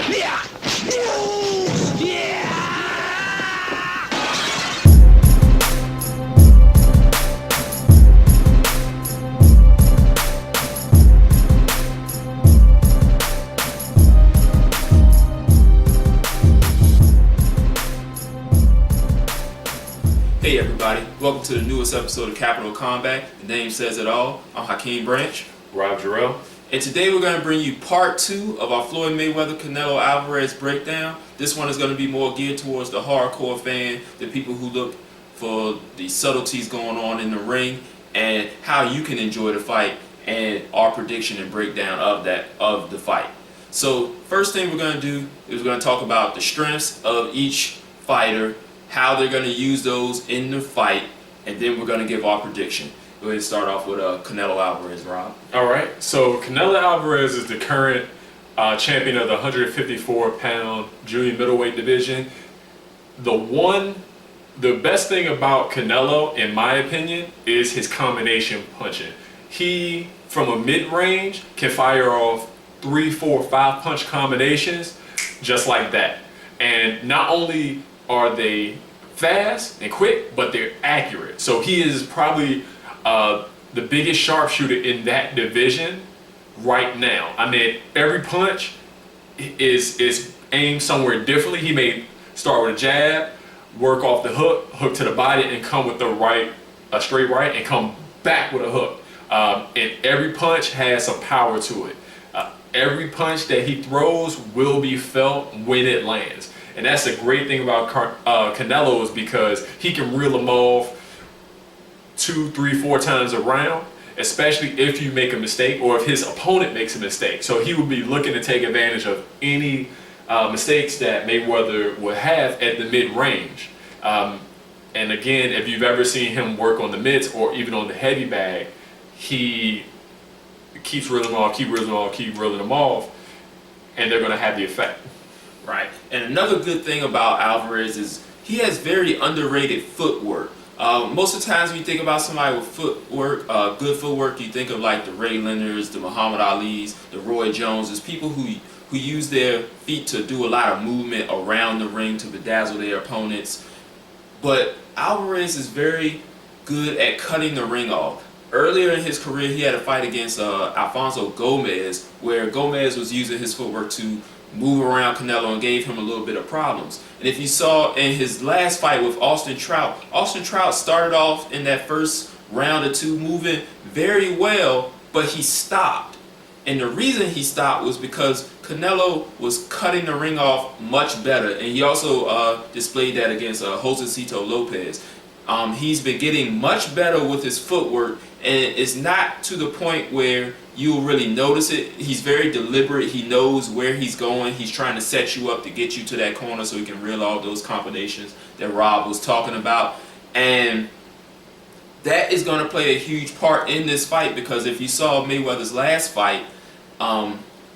Hey everybody, welcome to the newest episode of Capital Combat. The name says it all. I'm Hakeem Rob, and today we're going to bring you part 2 of our Floyd Mayweather-Alvarez breakdown. This one is going to be more geared towards the hardcore fan, the people who look for the subtleties going on in the ring and how you can enjoy the fight and our prediction and breakdown of the fight. So first thing we're going to do is we're going to talk about the strengths of each fighter, how they're going to use those in the fight, and then we're going to give our prediction. Go ahead and start off with Canelo Alvarez, Rob. All right, so Canelo Alvarez is the current champion of the 154-pound junior middleweight division. The best thing about Canelo, in my opinion, is his combination punching. He, from a mid-range, can fire off 3, 4, 5 punch combinations just like that. And not only are they fast and quick, but they're accurate. So he is probably the biggest sharpshooter in that division right now. I mean, every punch is aimed somewhere differently. He may start with a jab, work off the hook to the body, and come with a straight right, and come back with a hook. And every punch has some power to it. Every punch that he throws will be felt when it lands. And that's the great thing about Canelo, is because he can reel them off 2, 3, 4 times around, especially if you make a mistake or if his opponent makes a mistake. So he will be looking to take advantage of any mistakes that Mayweather would have at the mid-range. And again, if you've ever seen him work on the mitts or even on the heavy bag, he keeps reeling them off, keep reeling them off, and they're going to have the effect. Right. And another good thing about Alvarez is he has very underrated footwork. Most of the times when you think about somebody with footwork, good footwork, you think of like the Ray Leonards, the Muhammad Alis, the Roy Joneses, people who use their feet to do a lot of movement around the ring to bedazzle their opponents. But Alvarez is very good at cutting the ring off. Earlier in his career, he had a fight against Alfonso Gomez, where Gomez was using his footwork to move around Canelo and gave him a little bit of problems. And if you saw in his last fight with Austin Trout started off in that first round or two moving very well, but he stopped. And the reason he stopped was because Canelo was cutting the ring off much better. And he also displayed that against Josecito Lopez. He's been getting much better with his footwork, and it's not to the point where you'll really notice it. He's very deliberate. He knows where he's going. He's trying to set you up to get you to that corner so he can reel all those combinations that Rob was talking about. And that is going to play a huge part in this fight, because if you saw Mayweather's last fight,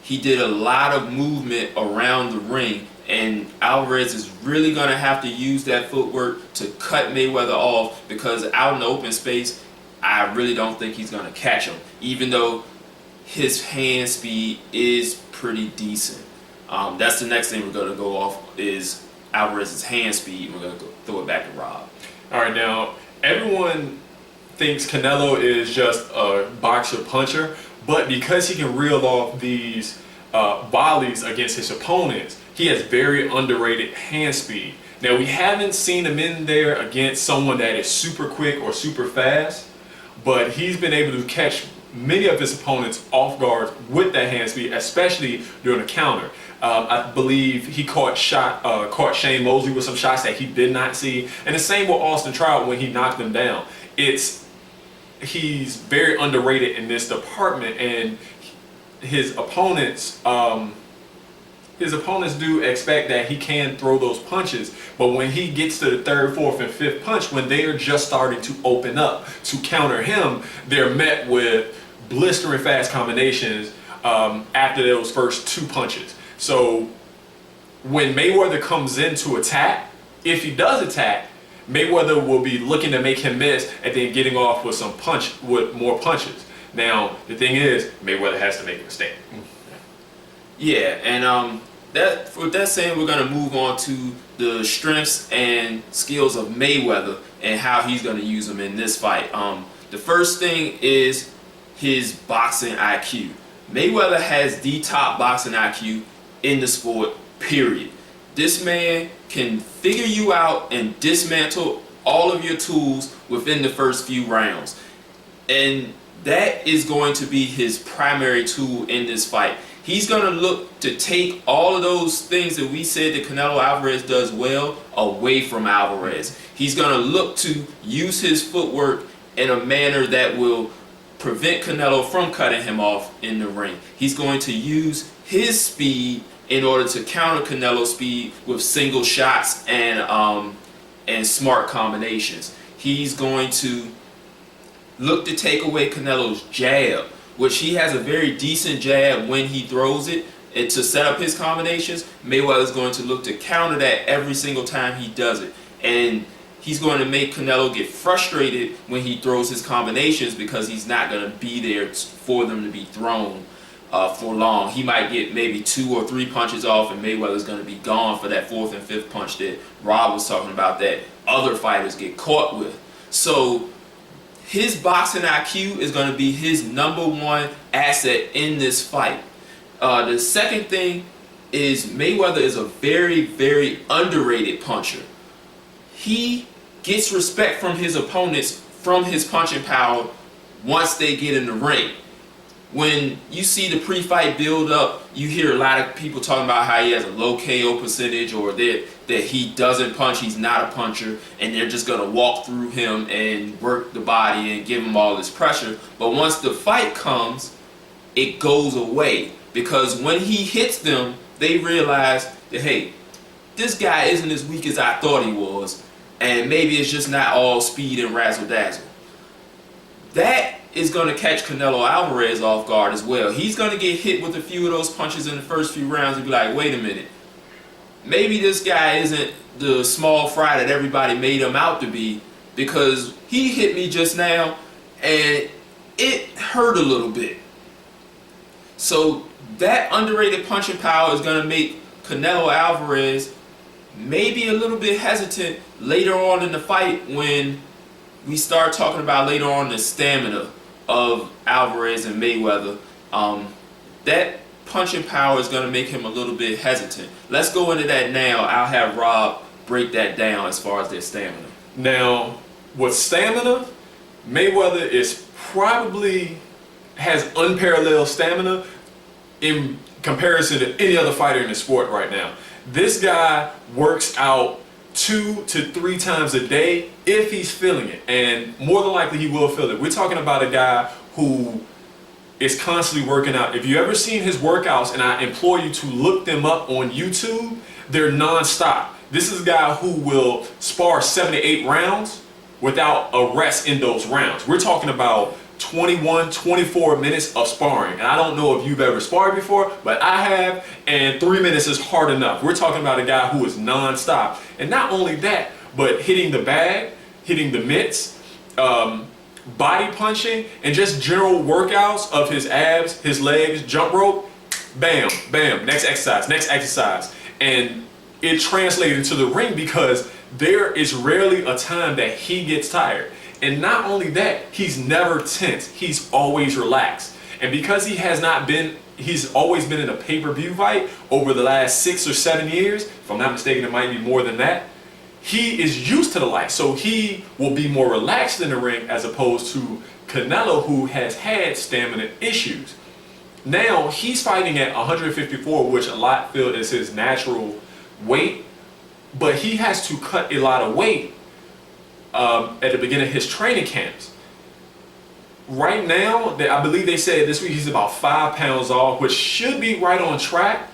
he did a lot of movement around the ring. And Alvarez is really going to have to use that footwork to cut Mayweather off, because out in the open space, I really don't think he's going to catch him, even though his hand speed is pretty decent. That's the next thing we're going to go off, is Alvarez's hand speed. We're going to throw it back to Rob. All right, now, everyone thinks Canelo is just a boxer puncher, but because he can reel off these volleys against his opponents, he has very underrated hand speed. Now, we haven't seen him in there against someone that is super quick or super fast, but he's been able to catch many of his opponents off guard with that hand speed, especially during a counter. I believe he caught Shane Mosley with some shots that he did not see, and the same with Austin Trout when he knocked him down. He's very underrated in this department, and his opponents do expect that he can throw those punches, but when he gets to the third, fourth, and fifth punch, when they are just starting to open up to counter him, they're met with blistering fast combinations after those first 2 punches. So when Mayweather comes in to attack, if he does attack, Mayweather will be looking to make him miss and then getting off with more punches. Now, the thing is, Mayweather has to make a mistake. Yeah, and with that saying, we're going to move on to the strengths and skills of Mayweather and how he's going to use them in this fight. The first thing is his boxing IQ. Mayweather has the top boxing IQ in the sport, period. This man can figure you out and dismantle all of your tools within the first few rounds. And that is going to be his primary tool in this fight. He's going to look to take all of those things that we said that Canelo Alvarez does well away from Alvarez. He's going to look to use his footwork in a manner that will prevent Canelo from cutting him off in the ring. He's going to use his speed in order to counter Canelo's speed with single shots and smart combinations. He's going to look to take away Canelo's jab, which he has a very decent jab when he throws it, and to set up his combinations. Mayweather's going to look to counter that every single time he does it. And he's going to make Canelo get frustrated when he throws his combinations because he's not going to be there for them to be thrown for long. He might get maybe 2 or 3 punches off, and Mayweather's going to be gone for that 4th and 5th punch that Rob was talking about that other fighters get caught with. So his boxing IQ is going to be his #1 asset in this fight. The second thing is Mayweather is a very, very underrated puncher. He gets respect from his opponents from his punching power once they get in the ring. When you see the pre-fight build up, you hear a lot of people talking about how he has a low KO percentage, or that he doesn't punch, he's not a puncher, and they're just going to walk through him and work the body and give him all this pressure. But once the fight comes, it goes away, because when he hits them, they realize that, hey, this guy isn't as weak as I thought he was, and maybe it's just not all speed and razzle dazzle. That is going to catch Canelo Alvarez off guard as well. He's going to get hit with a few of those punches in the first few rounds and be like, wait a minute, maybe this guy isn't the small fry that everybody made him out to be, because he hit me just now and it hurt a little bit. So that underrated punching power is going to make Canelo Alvarez maybe a little bit hesitant later on in the fight, when we start talking about later on the stamina of Alvarez and Mayweather. That punching power is going to make him a little bit hesitant. Let's go into that now. I'll have Rob break that down as far as their stamina. Now, with stamina, Mayweather is probably has unparalleled stamina in comparison to any other fighter in the sport right now. This guy works out 2 to 3 times a day if he's feeling it, and more than likely he will feel it. We're talking about a guy who is constantly working out. If you ever seen his workouts, and I implore you to look them up on YouTube, they're non-stop. This is a guy who will spar 7 to 8 rounds without a rest in those rounds. We're talking about 21, 24 minutes of sparring. And I don't know if you've ever sparred before, but I have, and 3 minutes is hard enough. We're talking about a guy who is non-stop. And not only that, but hitting the bag, hitting the mitts, body punching, and just general workouts of his abs, his legs, jump rope, bam, bam, next exercise. And it translated into the ring, because there is rarely a time that he gets tired. And not only that, he's never tense. He's always relaxed. And because he's always been in a pay-per-view fight over the last 6 or 7 years, if I'm not mistaken, it might be more than that, he is used to the light. So he will be more relaxed in the ring, as opposed to Canelo, who has had stamina issues. Now he's fighting at 154, which a lot feel is his natural weight, but he has to cut a lot of weight at the beginning of his training camps. Right now, I believe they said this week he's about 5 pounds off, which should be right on track,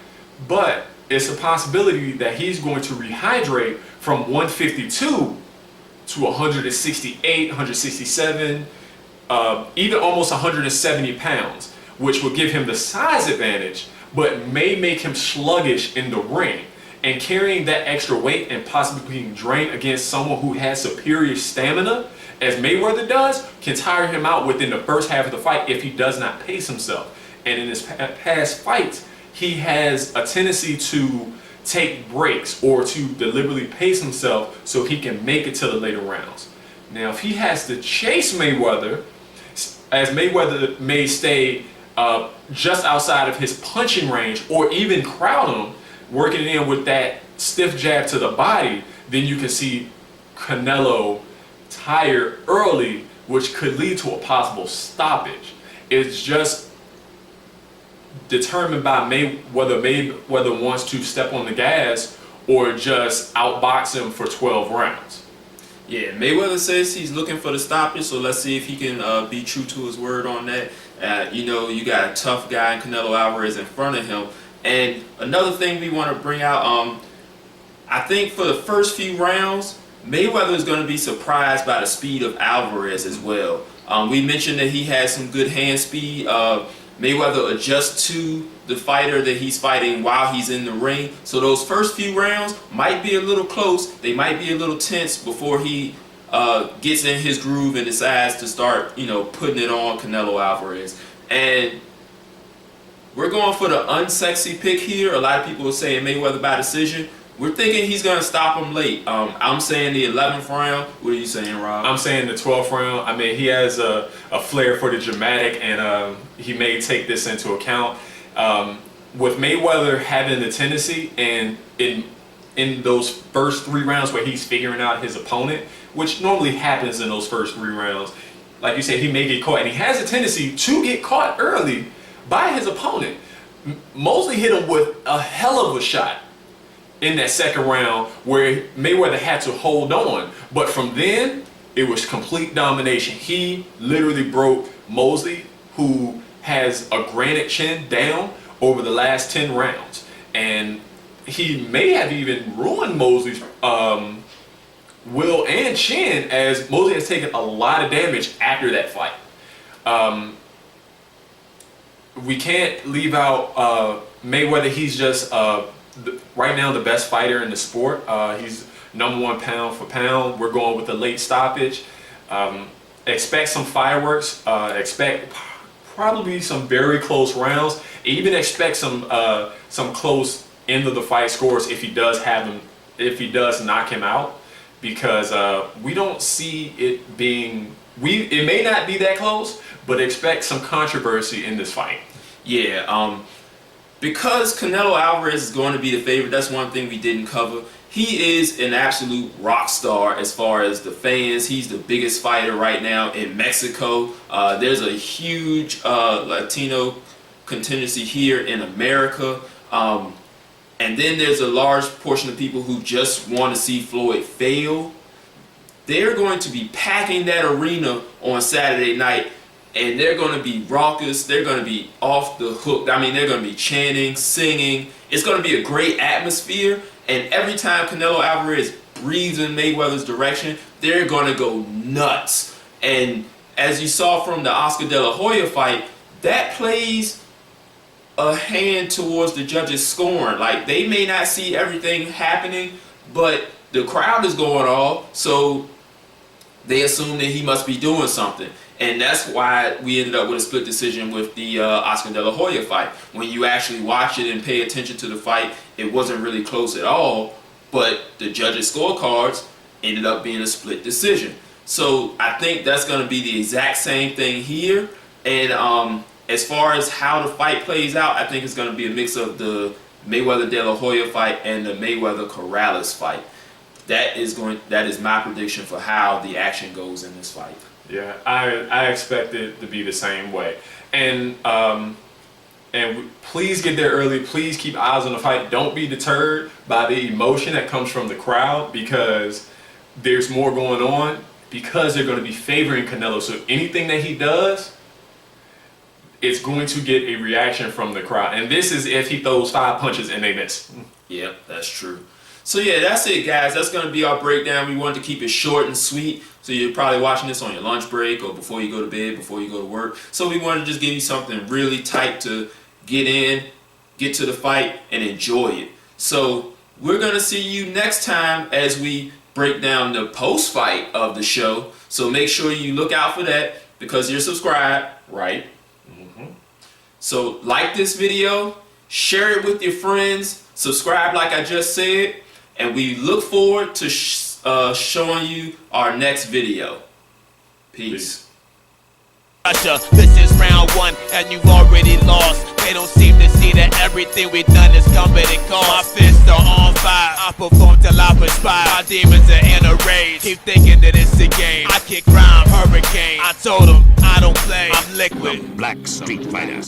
but it's a possibility that he's going to rehydrate from 152 to 168, 167, even almost 170 pounds, which will give him the size advantage, but may make him sluggish in the ring. And carrying that extra weight and possibly being drained against someone who has superior stamina, as Mayweather does, can tire him out within the first half of the fight if he does not pace himself. And in his past fights, he has a tendency to take breaks or to deliberately pace himself so he can make it to the later rounds. Now, if he has to chase Mayweather, as Mayweather may stay just outside of his punching range or even crowd him, working it in with that stiff jab to the body, then you can see Canelo tired early, which could lead to a possible stoppage. It's just determined by whether Mayweather wants to step on the gas or just outbox him for 12 rounds. Yeah, Mayweather says he's looking for the stoppage, so let's see if he can be true to his word on that. You know, you got a tough guy in Canelo Alvarez in front of him. And another thing we want to bring out, I think for the first few rounds, Mayweather is going to be surprised by the speed of Alvarez as well. We mentioned that he has some good hand speed. Mayweather adjusts to the fighter that he's fighting while he's in the ring. So those first few rounds might be a little close. They might be a little tense before he gets in his groove and decides to start, you know, putting it on Canelo Alvarez. And we're going for the unsexy pick here. A lot of people are saying Mayweather by decision. We're thinking he's going to stop him late. I'm saying the 11th round. What are you saying, Rob? I'm saying the 12th round. I mean, he has a flair for the dramatic, and he may take this into account. With Mayweather having the tendency, and in those first 3 rounds where he's figuring out his opponent, which normally happens in those first 3 rounds, like you said, he may get caught, and he has a tendency to get caught early by his opponent. Mosley hit him with a hell of a shot in that second round where Mayweather had to hold on, but from then it was complete domination. He literally broke Mosley, who has a granite chin, down over the last 10 rounds, and he may have even ruined Mosley's will and chin, as Mosley has taken a lot of damage after that fight. We can't leave out Mayweather. He's just right now the best fighter in the sport. He's #1 pound for pound. We're going with the late stoppage. Expect some fireworks. Expect probably some very close rounds. Even expect some close end of the fight scores if he does have him, if he does knock him out, because we don't see it being. It may not be that close, but expect some controversy in this fight. Yeah. Because Canelo Alvarez is going to be the favorite, that's one thing we didn't cover. He is an absolute rock star as far as the fans. He's the biggest fighter right now in Mexico. There's a huge Latino contingency here in America. And then there's a large portion of people who just want to see Floyd fail. They're going to be packing that arena on Saturday night, and they're going to be raucous. They're going to be off the hook. I mean, they're going to be chanting, singing. It's going to be a great atmosphere. And every time Canelo Alvarez breathes in Mayweather's direction, they're going to go nuts. And as you saw from the Oscar De La Hoya fight, that plays a hand towards the judges scoring. Like, they may not see everything happening, but the crowd is going off, so they assume that he must be doing something. And that's why we ended up with a split decision with the Oscar De La Hoya fight. When you actually watch it and pay attention to the fight, it wasn't really close at all, but the judges' scorecards ended up being a split decision. So I think that's going to be the exact same thing here. And as far as how the fight plays out, I think it's going to be a mix of the Mayweather De La Hoya fight and the Mayweather Corrales fight. That is my prediction for how the action goes in this fight. Yeah, I expect it to be the same way. And please get there early. Please keep eyes on the fight. Don't be deterred by the emotion that comes from the crowd, because there's more going on, because they're going to be favoring Canelo. So anything that he does, it's going to get a reaction from the crowd. And this is if he throws 5 punches and they miss. Yep, that's true. So yeah, that's it, guys. That's going to be our breakdown. We wanted to keep it short and sweet. So you're probably watching this on your lunch break or before you go to bed, before you go to work. So we wanted to just give you something really tight to get in, get to the fight, and enjoy it. So we're going to see you next time as we break down the post-fight of the show. So make sure you look out for that, because you're subscribed, right? So like this video, share it with your friends, subscribe like I just said, and we look forward to showing you our next video. Peace. This is round one and you've already lost. They don't seem to see that everything we've done is coming and cost. My fists are on fire, I perform till I perspire. My demons are in a rage, keep thinking that it's a game. I kick rhyme, hurricane, I told them I don't play, I'm liquid. Black Street Fighter.